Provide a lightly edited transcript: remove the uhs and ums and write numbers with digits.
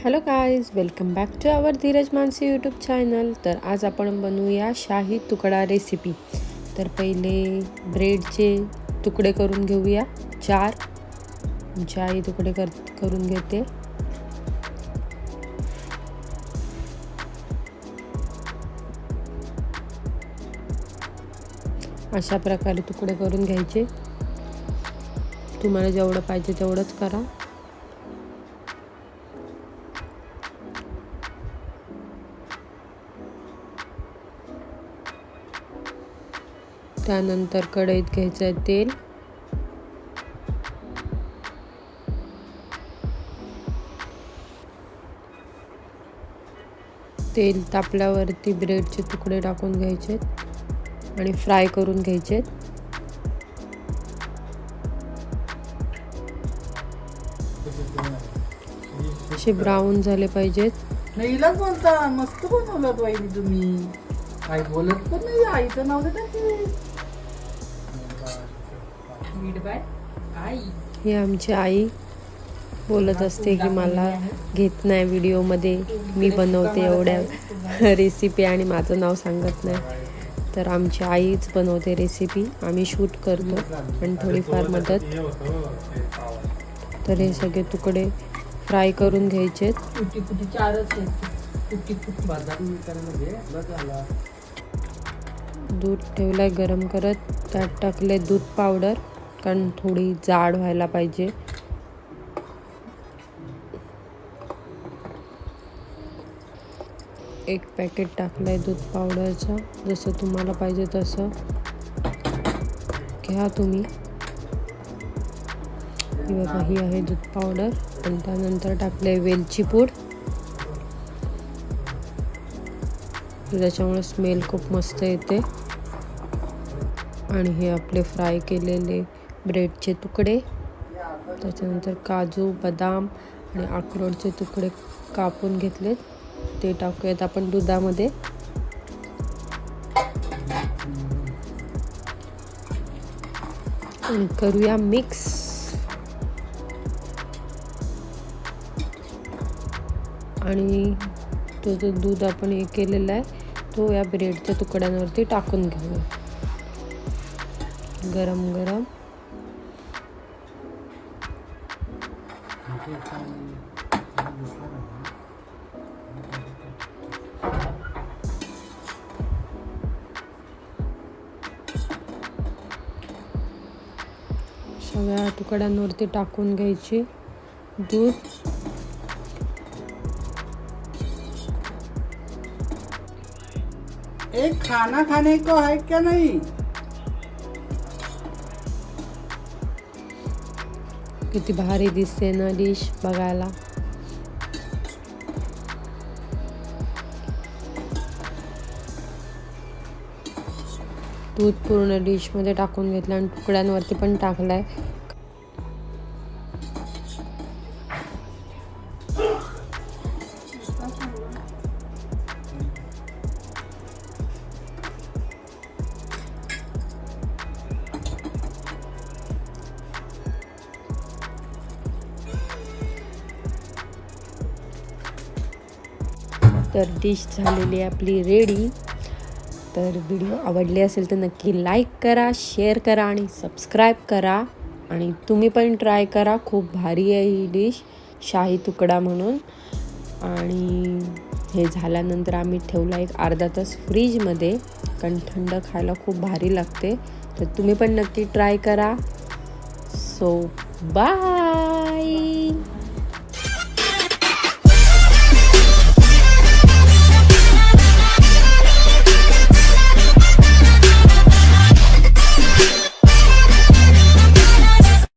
Hello guys, welcome back to our Dheeraj Mansi YouTube channel. तर आज आपण बनवूया शाही तुकडा रेसिपी. तर पहिले ब्रेडचे तुकडे करून घेऊया. 4 शाही तुकडे करून घेते. अशा प्रकारे तुकडे करून घ्यायचे. तुम्हाला जेवढं पाहिजे तेवढंच करा. त्यानंतर कढईत घ्यायचं आहे तेल. तेल तापल्यावरती ब्रेडचे तुकडे टाकून घ्यायचे आणि फ्राय करून घ्यायचे. असे ब्राऊन झाले पाहिजेत. नाही हिलाच बोलता, मस्त बनवलं वहिनी तुम्ही. आई बोलत पण नाही, आईचं नाव देतात. ही आमची आई बोलत असते की मला घेत नाही व्हिडिओमध्ये, मी बनवते एवढ्या रेसिपी आणि माझं नाव सांगत नाही. तर आमची आईच बनवते रेसिपी, आम्ही शूट करतो आणि थोडीफार मदत. तर हे सगळे तुकडे फ्राय करून घ्यायचे. दूध ठेवलंय गरम करत, त्यात टाकले दूध पावडर, कारण थोडी जाड व्हायला पाहिजे. एक पॅकेट टाकलंय दूध पावडरचं. जसं तुम्हाला पाहिजे तसं घ्या तुम्ही. ही बघा, ही आहे दूध पावडर. आणि त्यानंतर टाकले वेलची पूड. त्याच्यामुळे स्मेल खूप मस्त येते. आणि हे आपले फ्राय केलेले ब्रेडचे तुकडे. त्याच्यानंतर काजू, बदाम आणि अक्रोडचे तुकडे कापून घेतलेत, ते टाकूयात आपण दुधामध्ये. आणि करूया मिक्स. आणि तो जो दूध आपण हे केलेला आहे तो या ब्रेडच्या तुकड्यांवरती टाकून घेऊया. गरम गरम. सगळ्या तुकड्यांवरती टाकून घ्यायची दूध. एक खाना खाने को है क्या नहीं? किती भारी दिसते ना डिश बघायला. दूध पूर्ण डिश मध्ये टाकून घेतलं आणि तुकड्यांवरती पण टाकलाय. तर डिश झालेली आहे आपली रेडी. तर व्हिडिओ आवडली असेल तर नक्की लाईक करा, शेअर करा आणि सबस्क्राईब करा. आणि तुम्ही पण ट्राय करा, खूप भारी आहे ही डिश, शाही तुकडा म्हणून. आणि हे झाल्यानंतर आम्ही ठेवला एक अर्धा तास फ्रीजमध्ये, कारण थंड खायला खूप भारी लागते. तर तुम्ही पण नक्की ट्राय करा. So bye.